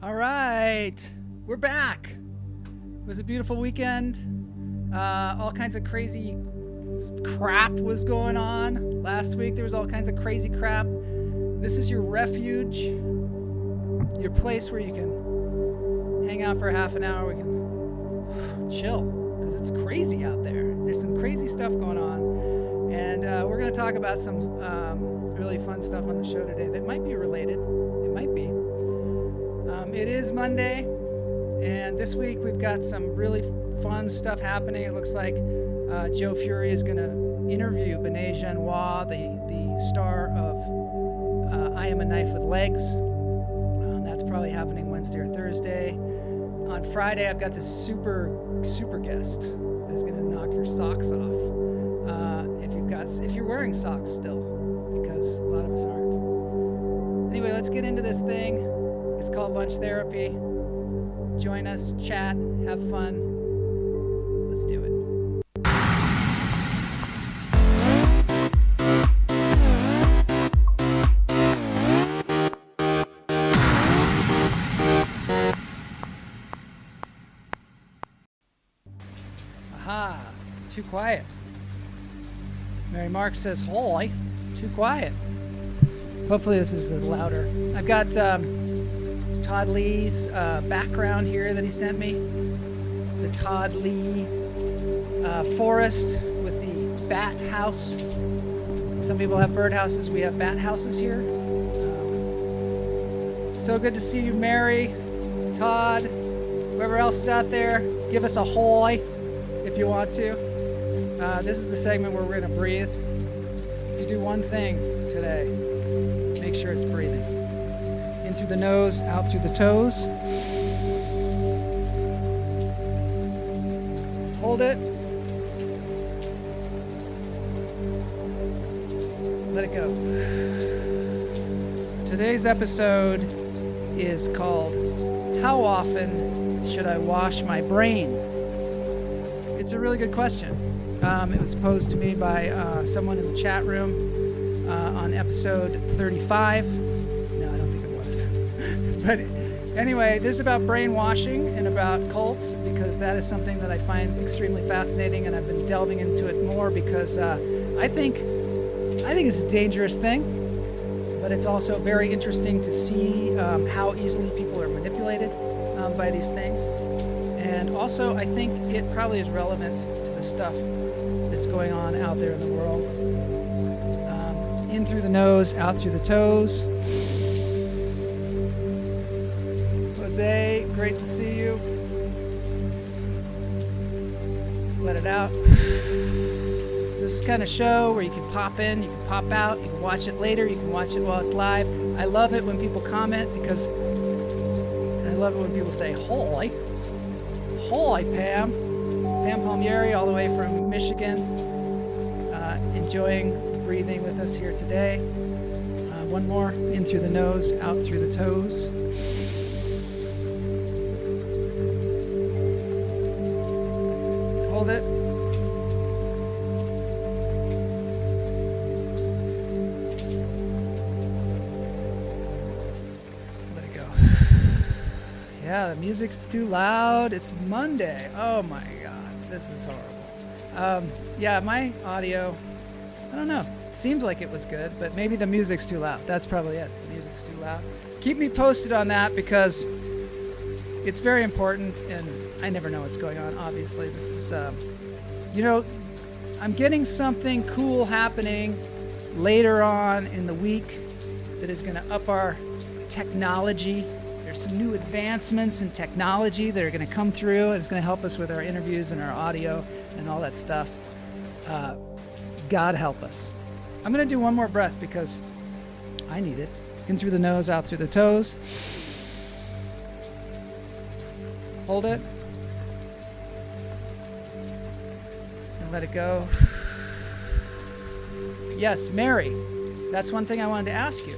All right, we're back. It was a beautiful weekend. All kinds of crazy crap was going on. Last week there was all kinds of crazy crap. This is your refuge, your place where you can hang out for a half an hour. We can chill because it's crazy out there. There's some crazy stuff going on. And we're going to talk about some really fun stuff on the show today that might be related. It might be. It is Monday, and this week we've got some really fun stuff happening. It looks like Joe Fury is going to interview Benet Genois, the star of I Am a Knife with Legs. That's probably happening Wednesday or Thursday. On Friday, I've got this super guest that is going to knock your socks off. If you're wearing socks still, because a lot of us aren't. Anyway, let's get into this thing. It's called Lunch Therapy. Join us, chat, have fun. Let's do it. Aha, too quiet. Mary Mark says, "Holy, too quiet." Hopefully this is louder. I've got Todd Lee's background here that he sent me. The Todd Lee forest with the bat house. Some people have bird houses. We have bat houses here. So good to see you, Mary, Todd, whoever else is out there. Give us a hoy if you want to. This is the segment where we're going to breathe. If you do one thing today, make sure it's breathing. In through the nose, out through the toes. Hold it. Let it go. Today's episode is called How Often Should I Wash My Brain? It's a really good question. It was posed to me by someone in the chat room on episode 35. No, I don't think it was. But anyway, this is about brainwashing and about cults, because that is something that I find extremely fascinating, and I've been delving into it more because I think it's a dangerous thing, but it's also very interesting to see how easily people are manipulated by these things. And also, I think it probably is relevant to the stuff that's going on out there in the world. In through the nose, out through the toes. Jose, great to see you. Let it out. This is kind of show where you can pop in, you can pop out, you can watch it later, you can watch it while it's live. I love it when people comment, because I love it when people say, "Holy, Pam." Pam Palmieri, all the way from Michigan, enjoying breathing with us here today. One more, in through the nose, out through the toes. Hold it. Let it go. Yeah, the music's too loud. It's Monday. Oh my God, this is horrible. Yeah, my audio, I don't know. It seems like it was good, but maybe the music's too loud. That's probably it. The music's too loud. Keep me posted on that, because it's very important, and I never know what's going on. Obviously, this is, I'm getting something cool happening later on in the week that is going to up our technology. There's some new advancements in technology that are going to come through, and it's going to help us with our interviews and our audio and all that stuff. God help us. I'm going to do one more breath because I need it. In through the nose, out through the toes. Hold it. And let it go. Yes, Mary. That's one thing I wanted to ask you.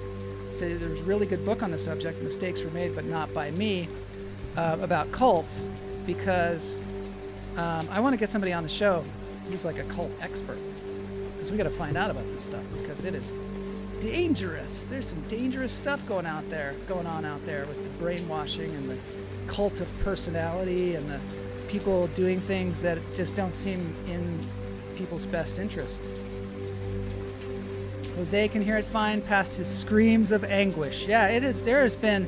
So there's a really good book on the subject, Mistakes Were Made But Not By Me, about cults, because I want to get somebody on the show who's like a cult expert, because we got to find out about this stuff, because it is dangerous. There's some dangerous stuff going on out there with the brainwashing and the cult of personality and the people doing things that just don't seem in people's best interest. Jose can hear it fine past his screams of anguish. Yeah, it is. There has been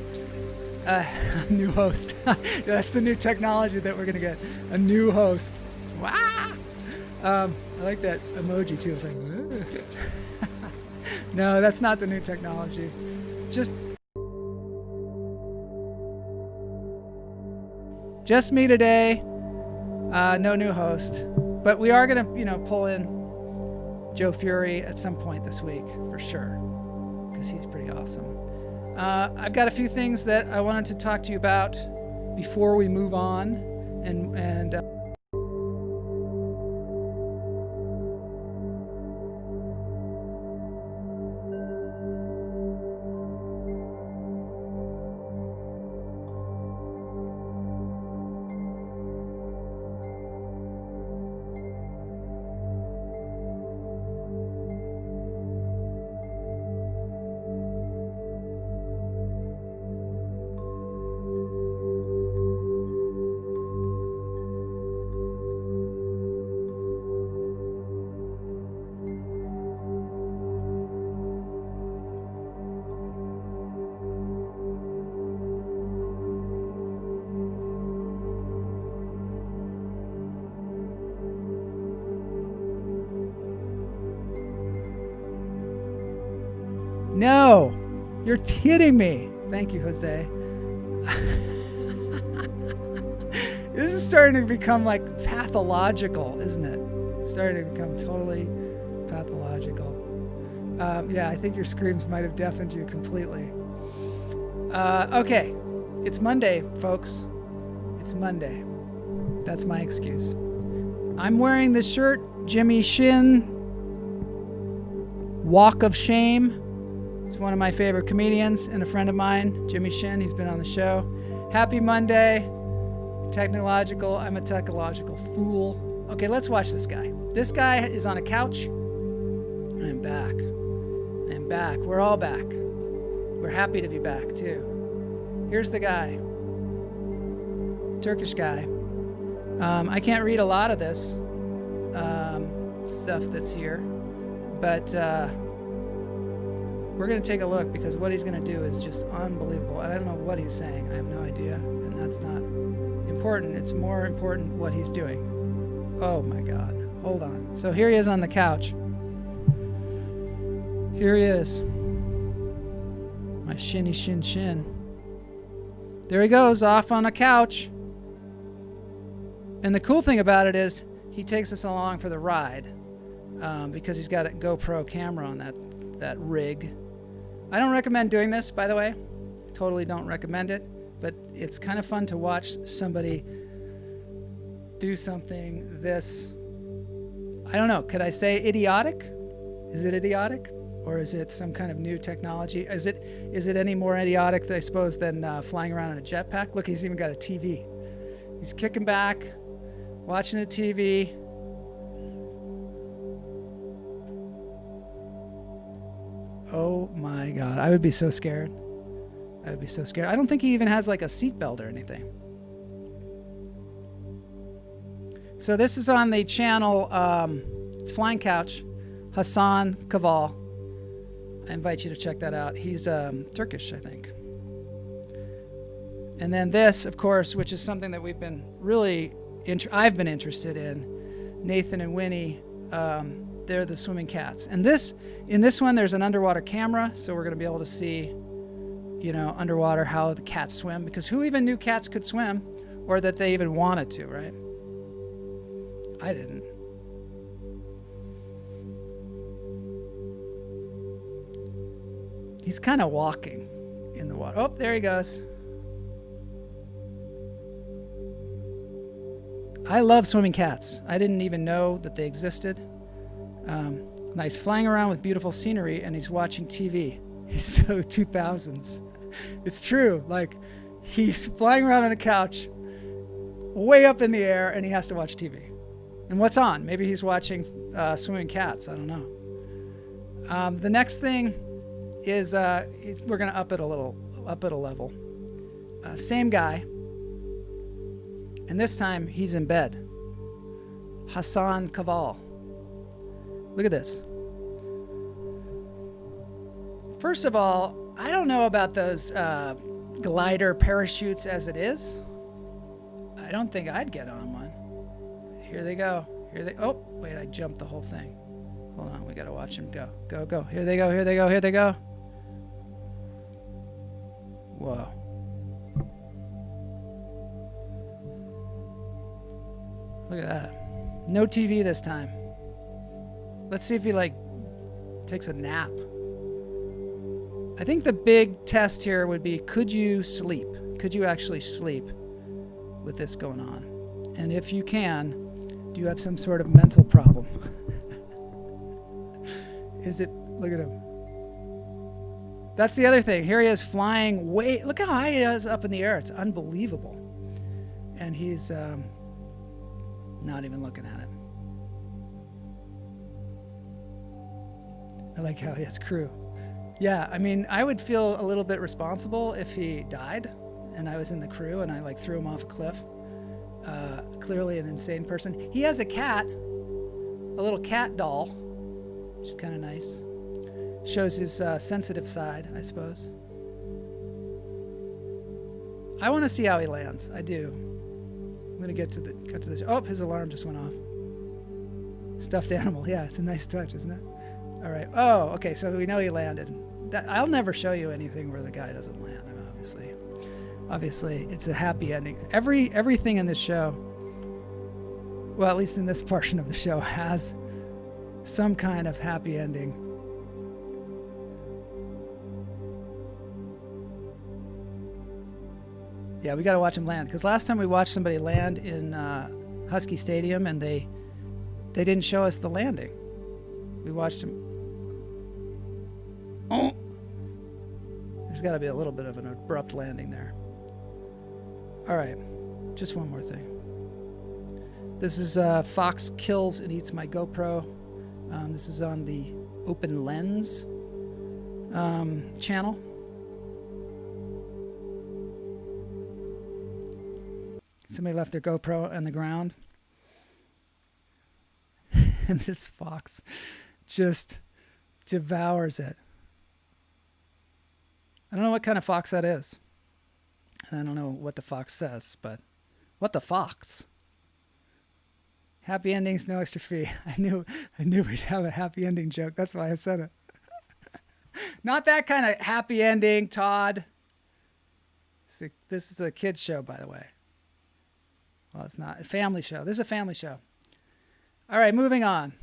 a new host. That's the new technology that we're going to get. A new host. Wow. I like that emoji too. It's like, no, that's not the new technology. It's just me today. No new host. But we are going to, pull in Joe Fury at some point this week for sure, because he's pretty awesome. I've got a few things that I wanted to talk to you about before we move on, and no, you're kidding me. Thank you, Jose. This is starting to become like pathological, isn't it? It's starting to become totally pathological. Yeah, I think your screams might have deafened you completely. Okay, it's Monday, folks. It's Monday. That's my excuse. I'm wearing this shirt, Jimmy Shin, Walk of Shame. He's one of my favorite comedians and a friend of mine, Jimmy Shin. He's been on the show. Happy Monday. Technological. I'm a technological fool. Okay, let's watch this guy. This guy is on a couch. I'm back. I'm back. We're all back. We're happy to be back, too. Here's the guy. Turkish guy. I can't read a lot of this stuff that's here, but we're going to take a look, because what he's going to do is just unbelievable. And I don't know what he's saying. I have no idea. And that's not important. It's more important what he's doing. Oh my God. Hold on. So here he is on the couch. Here he is. My shinny shin shin. There he goes, off on a couch. And the cool thing about it is he takes us along for the ride, because he's got a GoPro camera on that rig. I don't recommend doing this, by the way. Totally don't recommend it, but it's kind of fun to watch somebody do something this, I don't know, could I say idiotic? Is it idiotic? Or is it some kind of new technology? Is it any more idiotic, I suppose, than flying around in a jetpack? Look, he's even got a TV. He's kicking back, watching a TV. Oh my God, I would be so scared. I would be so scared. I don't think he even has like a seatbelt or anything. So this is on the channel, it's Flying Couch, Hassan Kaval. I invite you to check that out. He's Turkish, I think. And then this, of course, which is something that we've been really, I've been interested in, Nathan and Winnie, they're the swimming cats. And in this one, there's an underwater camera, so we're going to be able to see, underwater how the cats swim, because who even knew cats could swim, or that they even wanted to, right? I didn't. He's kind of walking in the water. Oh, there he goes. I love swimming cats. I didn't even know that they existed. Nice, flying around with beautiful scenery, and he's watching TV. He's so 2000s. It's true. Like, he's flying around on a couch, way up in the air, and he has to watch TV. And what's on? Maybe he's watching swimming cats. I don't know. The next thing is we're gonna up it a level. Same guy, and this time he's in bed. Hassan Kaval. Look at this. First of all, I don't know about those glider parachutes as it is. I don't think I'd get on one. Here they go. Oh, wait, I jumped the whole thing. Hold on, we gotta watch them go. Go, go. Here they go, here they go, here they go. Whoa. Look at that. No TV this time. Let's see if he takes a nap. I think the big test here would be, could you sleep? Could you actually sleep with this going on? And if you can, do you have some sort of mental problem? Look at him. That's the other thing. Here he is flying way, look how high he is up in the air. It's unbelievable. And he's not even looking at it. I like how he has crew. Yeah, I mean, I would feel a little bit responsible if he died and I was in the crew and I threw him off a cliff. Clearly an insane person. He has a cat, a little cat doll, which is kind of nice. Shows his sensitive side, I suppose. I want to see how he lands. I do. I'm gonna get to the. Oh, his alarm just went off. Stuffed animal. Yeah, it's a nice touch, isn't it? All right. Oh, okay. So we know he landed. I'll never show you anything where the guy doesn't land. I mean, obviously, it's a happy ending. Everything in this show, well, at least in this portion of the show, has some kind of happy ending. Yeah, we got to watch him land, because last time we watched somebody land in Husky Stadium, and they didn't show us the landing. We watched him. Oh, there's got to be a little bit of an abrupt landing there. All right, just one more thing. This is Fox Kills and Eats My GoPro. This is on the Open Lens channel. Somebody left their GoPro on the ground. And this fox just devours it. I don't know what kind of fox that is. And I don't know what the fox says, but what the fox? Happy endings, no extra fee. I knew we'd have a happy ending joke. That's why I said it. Not that kind of happy ending, Todd. This is a kid's show, by the way. Well, it's not a family show. This is a family show. All right, moving on,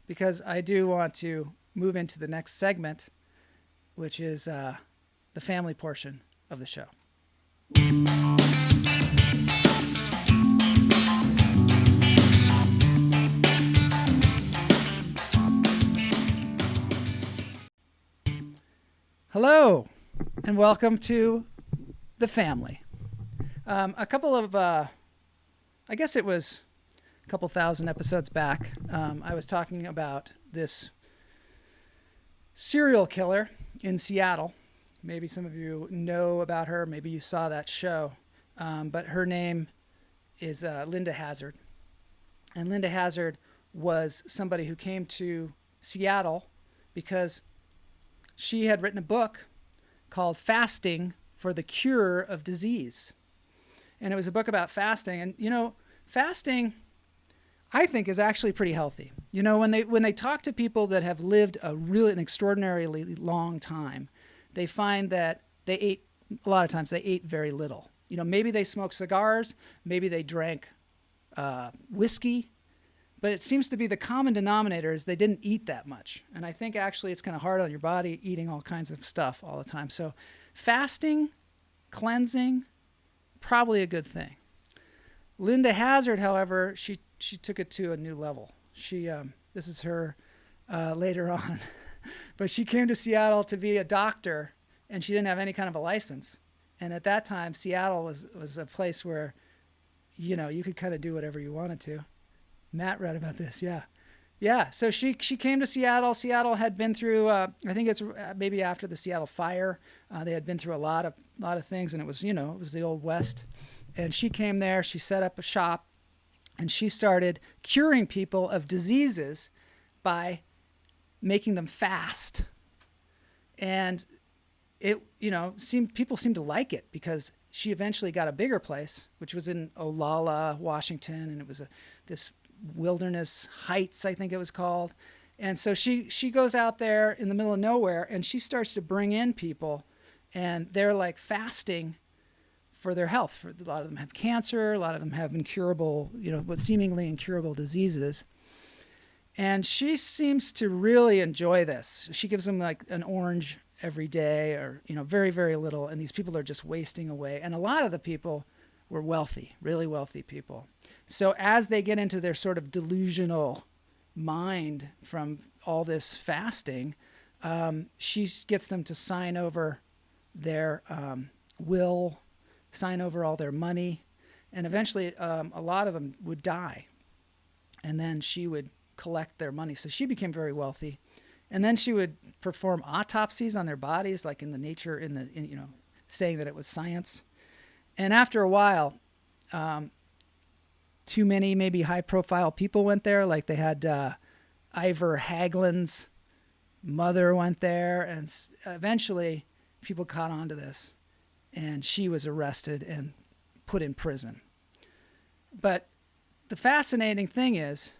because I do want to move into the next segment, which is the family portion of the show. Hello, and welcome to the family. A couple of, I guess it was a couple thousand episodes back, I was talking about this serial killer in Seattle. Maybe some of you know about her. Maybe you saw that show. But her name is Linda Hazard. And Linda Hazard was somebody who came to Seattle because she had written a book called Fasting for the Cure of Disease. And it was a book about fasting. And, you know, fasting, I think, is actually pretty healthy. You know, when they talk to people that have lived an extraordinarily long time, they find that a lot of times they ate very little. You know, maybe they smoked cigars, maybe they drank whiskey, but it seems to be the common denominator is they didn't eat that much. And I think actually it's kind of hard on your body eating all kinds of stuff all the time. So fasting, cleansing, probably a good thing. Linda Hazard, however, she took it to a new level. This is her later on. But she came to Seattle to be a doctor, and she didn't have any kind of a license. And at that time, Seattle was a place where, you know, you could kind of do whatever you wanted to. Matt read about this, yeah. Yeah, so she came to Seattle. Seattle had been through, I think it's maybe after the Seattle fire, they had been through a lot of things, and it was, it was the old West. And she came there. She set up a shop, and she started curing people of diseases by making them fast. And it, people seemed to like it because she eventually got a bigger place, which was in Olalla, Washington, and it was this Wilderness Heights, I think it was called. And so she goes out there in the middle of nowhere, and she starts to bring in people, and they're like fasting for their health. A lot of them have cancer, a lot of them have incurable, what seemingly incurable diseases. And she seems to really enjoy this. She gives them like an orange every day, or very, very little, and these people are just wasting away. And a lot of the people were wealthy, really wealthy people. So as they get into their sort of delusional mind from all this fasting, she gets them to sign over their will, sign over all their money, and eventually a lot of them would die. And then she would collect their money. So she became very wealthy. And then she would perform autopsies on their bodies, like in the nature, saying that it was science. And after a while, too many maybe high-profile people went there. Like they had Ivor Hagelin's mother went there, and eventually people caught on to this, and she was arrested and put in prison. But the fascinating thing is,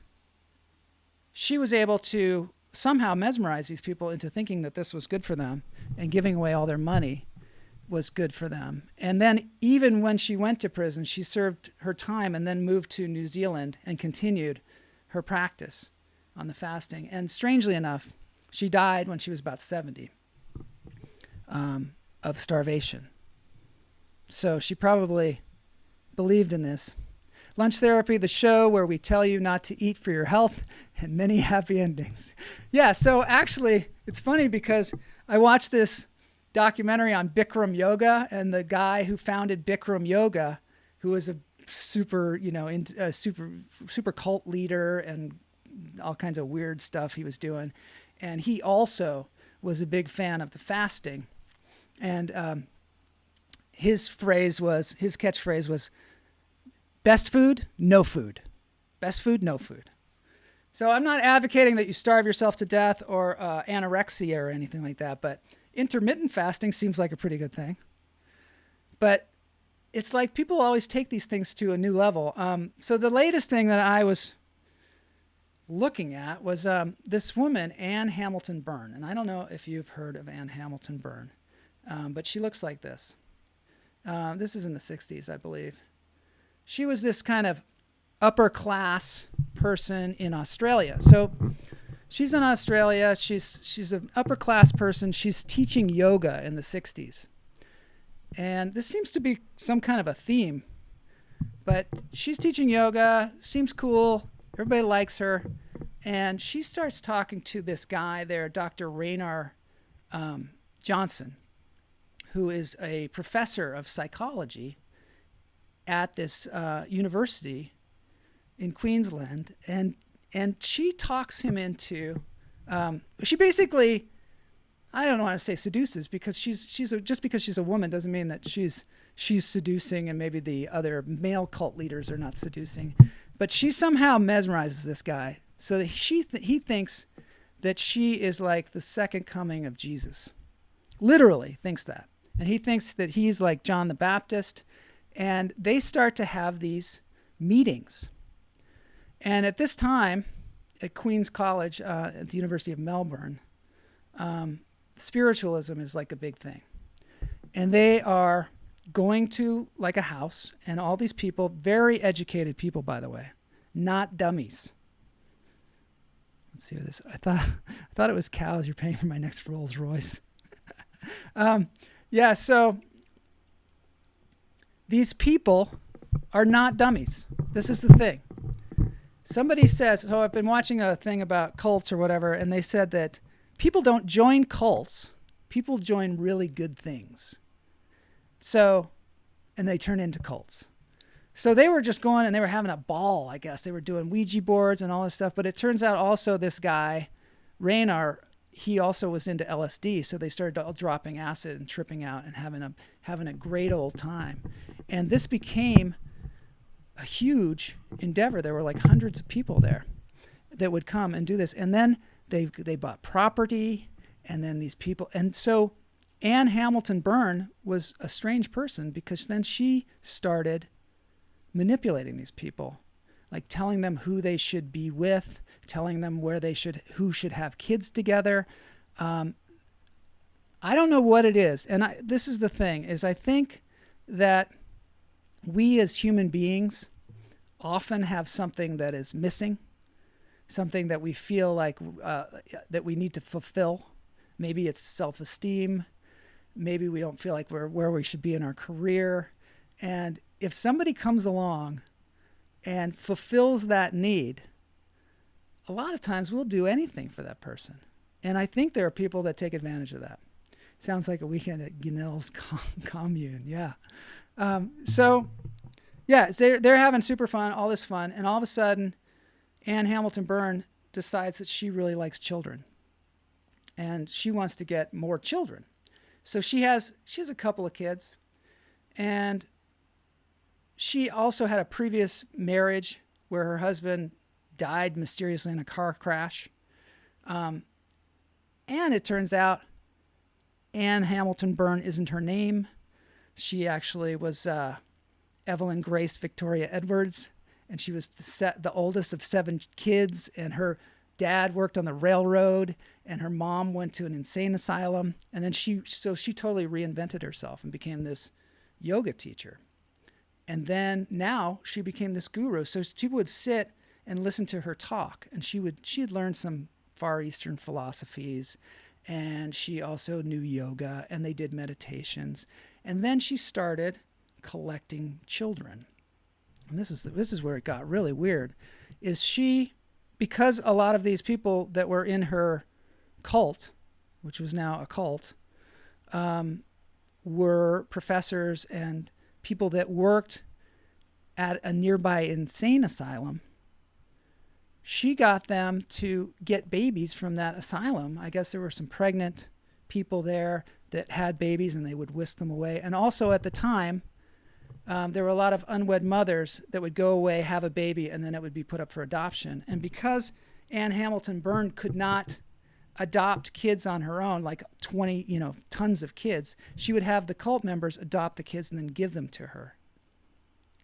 she was able to somehow mesmerize these people into thinking that this was good for them, and giving away all their money was good for them. And then even when she went to prison, she served her time and then moved to New Zealand and continued her practice on the fasting. And strangely enough, she died when she was about 70 of starvation. So she probably believed in this. Lunch Therapy, the show where we tell you not to eat for your health, and many happy endings. Yeah, so actually, it's funny because I watched this documentary on Bikram yoga, and the guy who founded Bikram yoga, who was a super, super cult leader and all kinds of weird stuff he was doing. And he also was a big fan of the fasting. And his catchphrase was, best food, no food. Best food, no food. So I'm not advocating that you starve yourself to death or anorexia or anything like that, but intermittent fasting seems like a pretty good thing. But it's like people always take these things to a new level. So the latest thing that I was looking at was this woman, Anne Hamilton Byrne. And I don't know if you've heard of Anne Hamilton Byrne, but she looks like this. This is in the 60s, I believe. She was this kind of upper class person in Australia. So she's in Australia. She's an upper class person. She's teaching yoga in the 60s. And this seems to be some kind of a theme. But she's teaching yoga, seems cool. Everybody likes her. And she starts talking to this guy there, Dr. Raynor Johnson, who is a professor of psychology at this university in Queensland, and she talks him into. She basically, I don't want to say seduces, because just because she's a woman doesn't mean that she's seducing, and maybe the other male cult leaders are not seducing, but she somehow mesmerizes this guy so that he thinks that she is like the second coming of Jesus. Literally thinks that, and he thinks that he's like John the Baptist. And they start to have these meetings. And at this time, at Queen's College, at the University of Melbourne, spiritualism is like a big thing. And they are going to like a house, and all these people, very educated people, by the way, not dummies. Let's see what this, I thought it was cows. You're paying for my next Rolls Royce. Yeah, so these people are not dummies. This is the thing. Somebody says, so I've been watching a thing about cults or whatever, and they said that people don't join cults. People join really good things. So, and they turn into cults. So they were just going and they were having a ball, I guess. They were doing Ouija boards and all this stuff. But it turns out also this guy, Raynar, he also was into LSD. So they started all dropping acid and tripping out and having a great old time. And this became a huge endeavor. There were like hundreds of people there that would come and do this. And then they bought property, and then these people. And so Anne Hamilton Byrne was a strange person, because then she started manipulating these people, like telling them who they should be with, telling them who should have kids together. I don't know what it is. And this is the thing, is I think that we as human beings often have something that is missing, something that we feel like that we need to fulfill. Maybe it's self-esteem. Maybe we don't feel like we're where we should be in our career. And if somebody comes along and fulfills that need, a lot of times we'll do anything for that person. And I think there are people that take advantage of that. Sounds like a weekend at Gunnell's commune. Yeah. So they're having super fun, all this fun. And all of a sudden, Anne Hamilton Byrne decides that she really likes children, and she wants to get more children. So she has a couple of kids, and she also had a previous marriage where her husband died mysteriously in a car crash. And it turns out Anne Hamilton Byrne isn't her name. She actually was Evelyn Grace Victoria Edwards, and she was the oldest of 7 kids, and her dad worked on the railroad, and her mom went to an insane asylum. And then she totally reinvented herself and became this yoga teacher. And then now she became this guru. So people would sit and listen to her talk, and she had learned some Far Eastern philosophies, and she also knew yoga, and they did meditations. And then she started collecting children. And this is where it got really weird, because a lot of these people that were in her cult, which was now a cult, were professors and people that worked at a nearby insane asylum. She got them to get babies from that asylum. I guess there were some pregnant people there that had babies, and they would whisk them away. And also at the time, there were a lot of unwed mothers that would go away, have a baby, and then it would be put up for adoption. And because Anne Hamilton Byrne could not adopt kids on her own, like 20, tons of kids, she would have the cult members adopt the kids and then give them to her.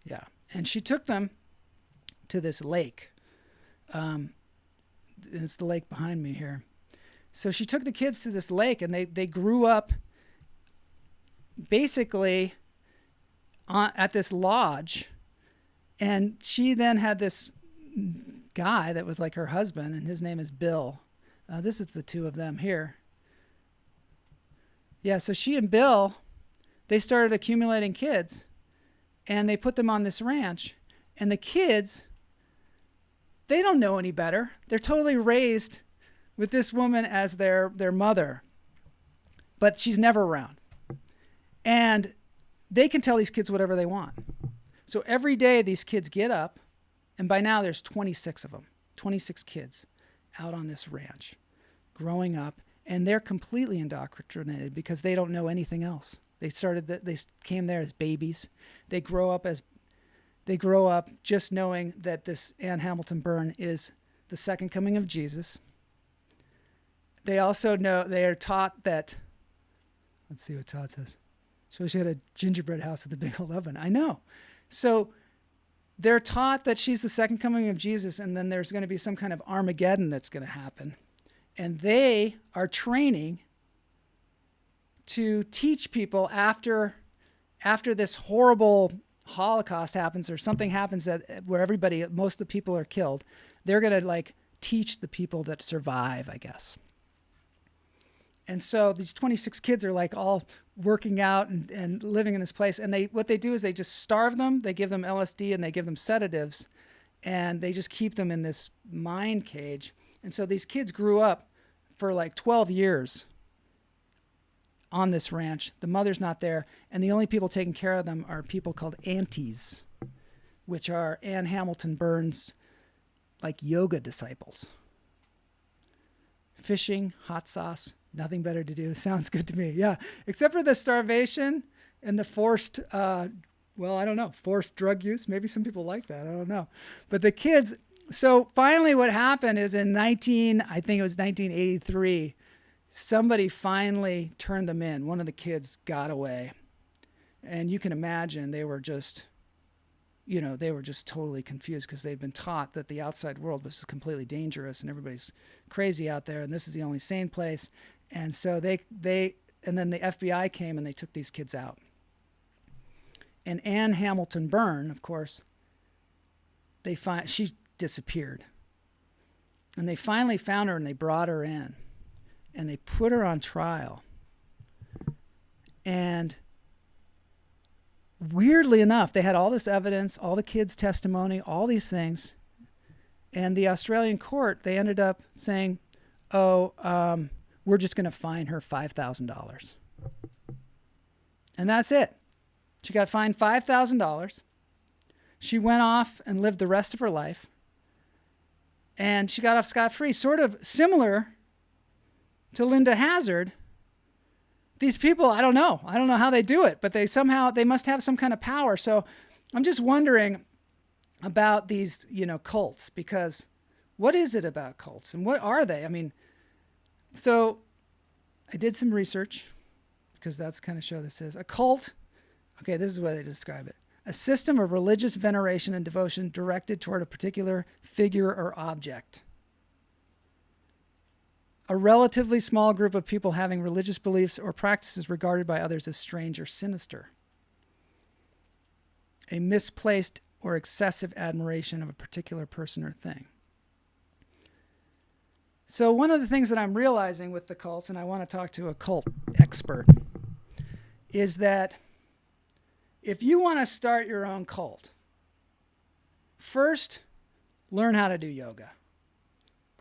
Yeah. And she took them to this lake. It's the lake behind me here. So she took the kids to this lake, and they grew up basically at this lodge. And she then had this guy that was like her husband, and his name is Bill. This is the two of them here. Yeah, so she and Bill, they started accumulating kids, and they put them on this ranch. And the kids, they don't know any better. They're totally raised with this woman as their mother, but she's never around. And they can tell these kids whatever they want. So every day these kids get up, and by now there's 26 of them, 26 kids out on this ranch growing up, and they're completely indoctrinated because they don't know anything else. They came there as babies. They grow up just knowing that this Anne Hamilton Byrne is the second coming of Jesus. They also know, they are taught that, let's see what Todd says. So she had a gingerbread house with a big old oven. I know. So they're taught that she's the second coming of Jesus, and then there's going to be some kind of Armageddon that's going to happen. And they are training to teach people after this horrible Holocaust happens, or something happens where most of the people are killed. They're going to teach the people that survive, I guess. And so these 26 kids are all working out and living in this place. And what they do is they just starve them. They give them LSD and they give them sedatives, and they just keep them in this mind cage. And so these kids grew up for 12 years on this ranch. The mother's not there, and the only people taking care of them are people called aunties. which are Ann Hamilton Burns, like yoga disciples. Fishing, hot sauce, nothing better to do. Sounds good to me. Yeah. Except for the starvation and the forced, forced drug use. Maybe some people like that. I don't know. But the kids, so finally what happened is in 1983, somebody finally turned them in. One of the kids got away. And you can imagine they were just totally confused because they'd been taught that the outside world was completely dangerous and everybody's crazy out there and this is the only sane place. And so and then the FBI came and they took these kids out. And Ann Hamilton Byrne, of course, she disappeared. And they finally found her and they brought her in and they put her on trial. And weirdly enough, they had all this evidence, all the kids' testimony, all these things. And the Australian court, they ended up saying, we're just going to fine her $5,000. And that's it. She got fined $5,000. She went off and lived the rest of her life. And she got off scot-free, sort of similar to Linda Hazard. These people, I don't know how they do it, but they must have some kind of power. So I'm just wondering about these, cults, because what is it about cults and what are they? I mean, so I did some research because that's the kind of show this is. A cult, okay, this is the way they describe it. A system of religious veneration and devotion directed toward a particular figure or object. A relatively small group of people having religious beliefs or practices regarded by others as strange or sinister. A misplaced or excessive admiration of a particular person or thing. So one of the things that I'm realizing with the cults, and I want to talk to a cult expert, is that if you want to start your own cult, first learn how to do yoga.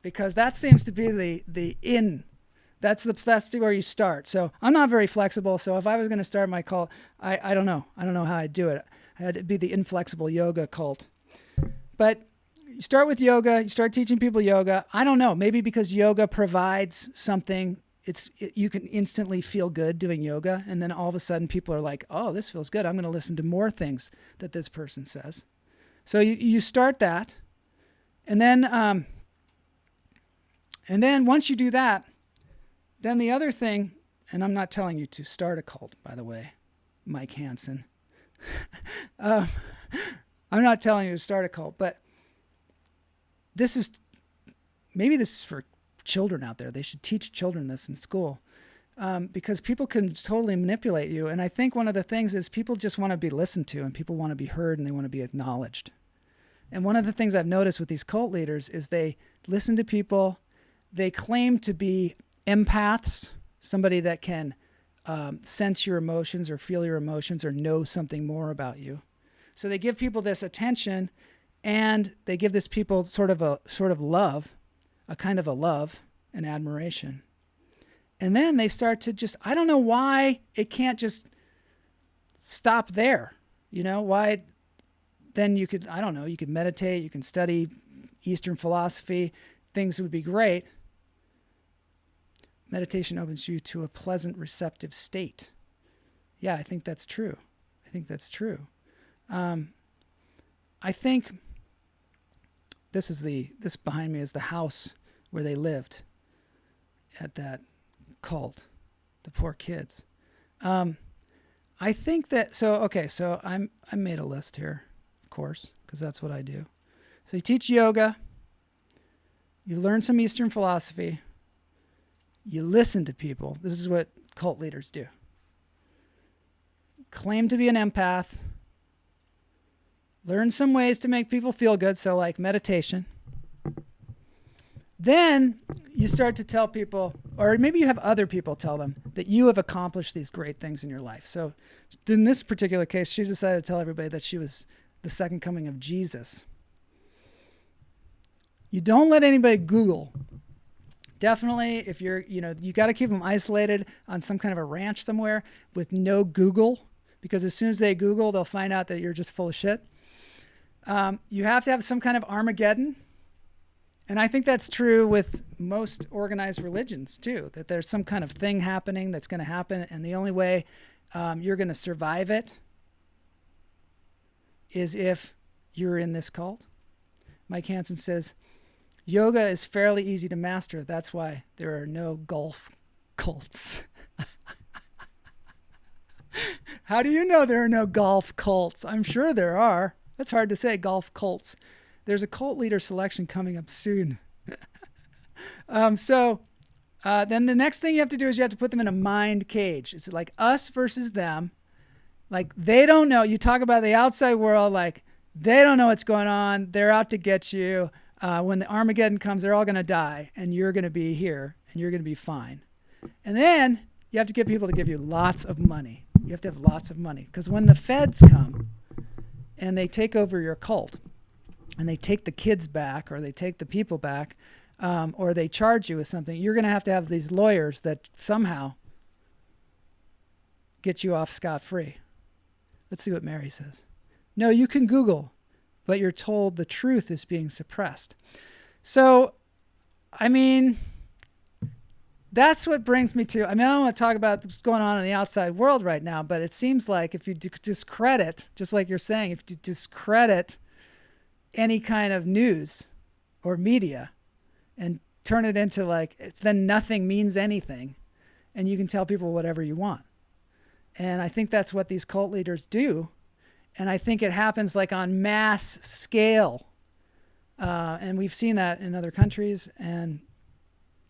Because that seems to be the in. That's where you start. So I'm not very flexible. So if I was going to start my cult, I don't know. I don't know how I'd do it. It'd be the inflexible yoga cult. But you start with yoga. You start teaching people yoga. I don't know. Maybe because yoga provides something. You can instantly feel good doing yoga. And then all of a sudden people are like, oh, this feels good. I'm going to listen to more things that this person says. So you start that. And then once you do that, then the other thing, and I'm not telling you to start a cult, by the way, Mike Hansen. I'm not telling you to start a cult, but maybe this is for children out there. They should teach children this in school because people can totally manipulate you. And I think one of the things is people just want to be listened to and people want to be heard and they want to be acknowledged. And one of the things I've noticed with these cult leaders is they listen to people. They claim to be empaths, somebody that can sense your emotions or feel your emotions or know something more about you. So they give people this attention and they give this people sort of love, a kind of a love and admiration. And then they start to I don't know why it can't just stop there. Why then you could meditate, you can study Eastern philosophy, things would be great. Meditation opens you to a pleasant, receptive state. Yeah, I think that's true. I think this behind me is the house where they lived at that cult, the poor kids. I think that, so I made a list here, of course, because that's what I do. So you teach yoga, you learn some Eastern philosophy, you listen to people. This is what cult leaders do. Claim to be an empath. Learn some ways to make people feel good, so like meditation. Then you start to tell people, or maybe you have other people tell them that you have accomplished these great things in your life. So in this particular case, she decided to tell everybody that she was the second coming of Jesus. You don't let anybody Google. Definitely, if you got to keep them isolated on some kind of a ranch somewhere with no Google, because as soon as they Google, they'll find out that you're just full of shit. You have to have some kind of Armageddon. And I think that's true with most organized religions too, that there's some kind of thing happening that's going to happen. And the only way you're going to survive it is if you're in this cult. Mike Hansen says, yoga is fairly easy to master. That's why there are no golf cults. How do you know there are no golf cults? I'm sure there are. That's hard to say, golf cults. There's a cult leader selection coming up soon. Then the next thing you have to do is you have to put them in a mind cage. It's like us versus them. Like they don't know. You talk about the outside world, like they don't know what's going on. They're out to get you. When the Armageddon comes, they're all going to die, and you're going to be here, and you're going to be fine. And then you have to get people to give you lots of money. You have to have lots of money. Because when the feds come and they take over your cult, and they take the kids back, or they take the people back, or they charge you with something, you're going to have these lawyers that somehow get you off scot-free. Let's see what Mary says. No, you can Google, but you're told the truth is being suppressed. So, I mean, that's what brings me to, I don't want to talk about what's going on in the outside world right now, but it seems like if you discredit, just like you're saying, if you discredit any kind of news or media and turn it into then nothing means anything, and you can tell people whatever you want. And I think that's what these cult leaders do. And I think it happens on mass scale. And we've seen that in other countries, and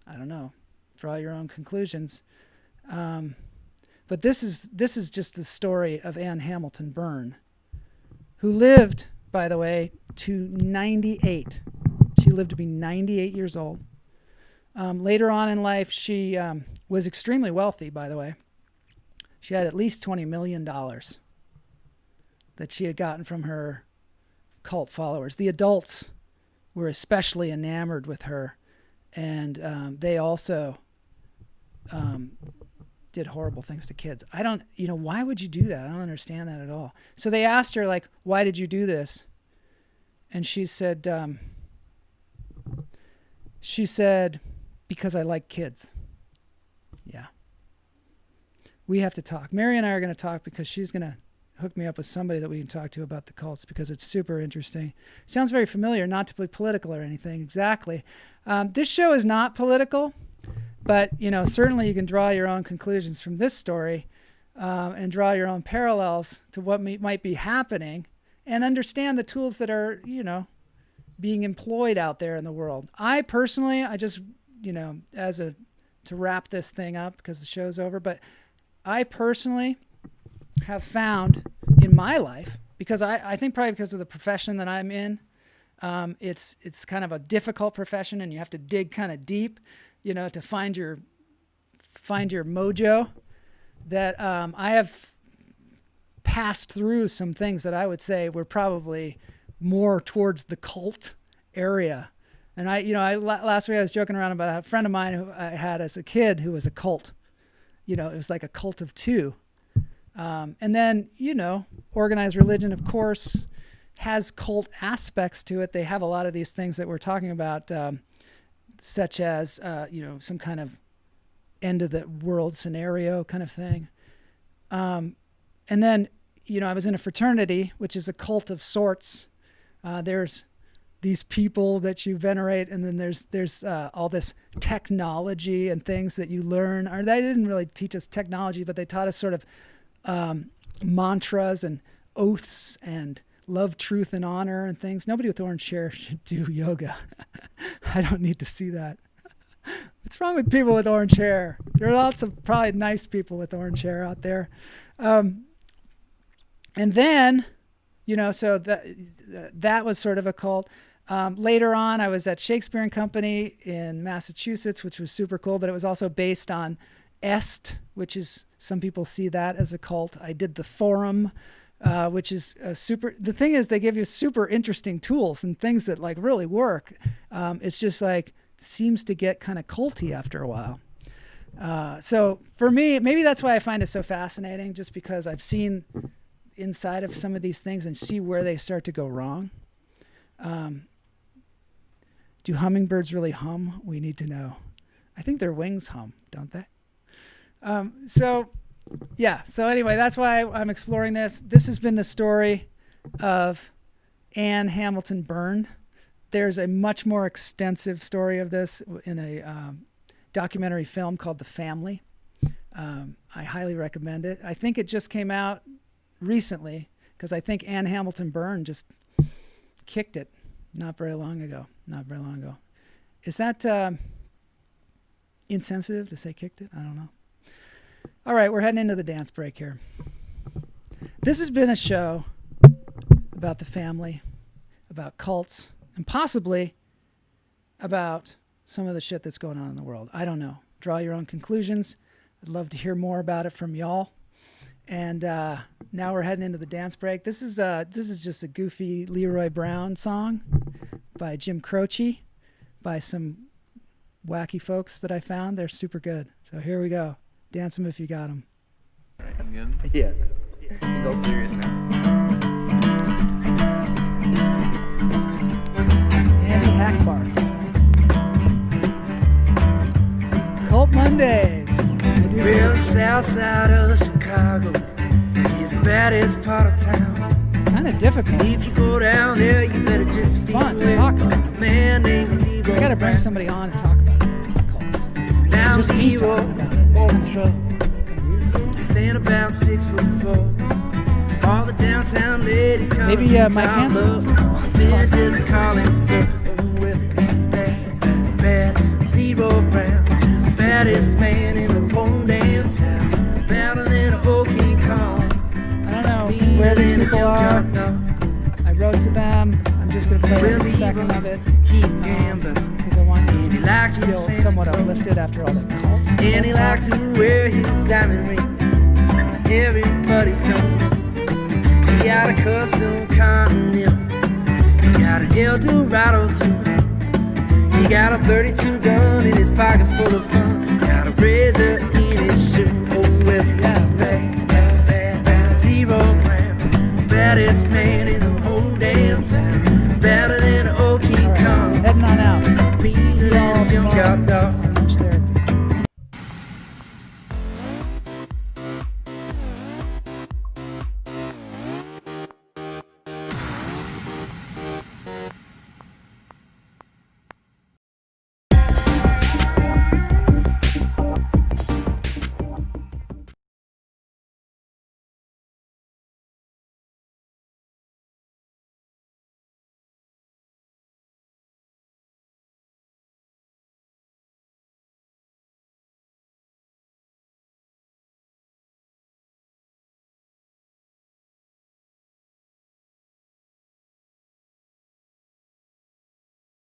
I don't know, draw your own conclusions. But this is just the story of Anne Hamilton Byrne, who lived, by the way, to 98. She lived to be 98 years old. Later on in life, she was extremely wealthy, by the way. She had at least $20 million that she had gotten from her cult followers. The adults were especially enamored with her, and they also did horrible things to kids. Why would you do that? I don't understand that at all. So they asked her, why did you do this? And she said, because I like kids. Yeah. We have to talk. Mary and I are going to talk because she's going to hook me up with somebody that we can talk to about the cults because it's super interesting. Sounds very familiar, not to be political or anything. Exactly. This show is not political, but, certainly you can draw your own conclusions from this story and draw your own parallels to what might be happening and understand the tools that are, being employed out there in the world. I personally, to wrap this thing up because the show's over, but I personally have found in my life, because I think probably because of the profession that I'm in, it's kind of a difficult profession, and you have to dig kind of deep, to find your mojo. That I have passed through some things that I would say were probably more towards the cult area. And last week I was joking around about a friend of mine who I had as a kid who was a cult. It was like a cult of two. And then, organized religion, of course, has cult aspects to it. They have a lot of these things that we're talking about, such as, some kind of end of the world scenario kind of thing. And then, I was in a fraternity, which is a cult of sorts. There's these people that you venerate, and then there's all this technology and things that you learn. Or they didn't really teach us technology, but they taught us sort of mantras and oaths and love, truth, and honor and things. Nobody with orange hair should do yoga. I don't need to see that. What's wrong with people with orange hair? There are lots of probably nice people with orange hair out there. And then, so that was sort of a cult. Later on, I was at Shakespeare and Company in Massachusetts, which was super cool, but it was also based on Est, which is, some people see that as a cult. I did the Forum, which is the thing is they give you super interesting tools and things that really work. It's just seems to get kind of culty after a while. So for me, maybe that's why I find it so fascinating, just because I've seen inside of some of these things and see where they start to go wrong. Do hummingbirds really hum? We need to know. I think their wings hum, don't they? So anyway, that's why I'm exploring this. This has been the story of Anne Hamilton Byrne. There's a much more extensive story of this in a documentary film called The Family. I highly recommend it. I think it just came out recently because I think Anne Hamilton Byrne just kicked it not very long ago. Is that insensitive to say kicked it? I don't know. All right, we're heading into the dance break here. This has been a show about the family, about cults, and possibly about some of the shit that's going on in the world. I don't know. Draw your own conclusions. I'd love to hear more about it from y'all. And now we're heading into the dance break. This is just a goofy Leroy Brown song by Jim Croce, by some wacky folks that I found. They're super good. So here we go. Dance them if you got them. All right, I'm good? Yeah. He's all serious now. Andy Hackbarth. Cult Mondays. Real south side of Chicago is the baddest part of town. Kind of difficult. If you go down there, you better just feel Fun to talk about. A man named Leroy. I gotta bring somebody on and talk about it. Cults. Now It's just me Leroy talking about it. on trouble. Stand about 6'4". All the downtown ladies call Maybe him Mike Tom Hansen. Love. Then just call him Sir. Oh well, he's bad Leroy Brown. Baddest man in the whole damn town. Battling an old King Kong. I don't know where these people are. I wrote to them. I'm just going to play a second of it because I want you to feel somewhat uplifted after all the cults. And he liked to wear his diamond rings. Everybody's known. He got a custom Continental. He got an Eldorado too. He got a 32 gun in his pocket full of fun. Got a razor in his shirt. Oh well, he's bad Leroy Brown. Baddest man in the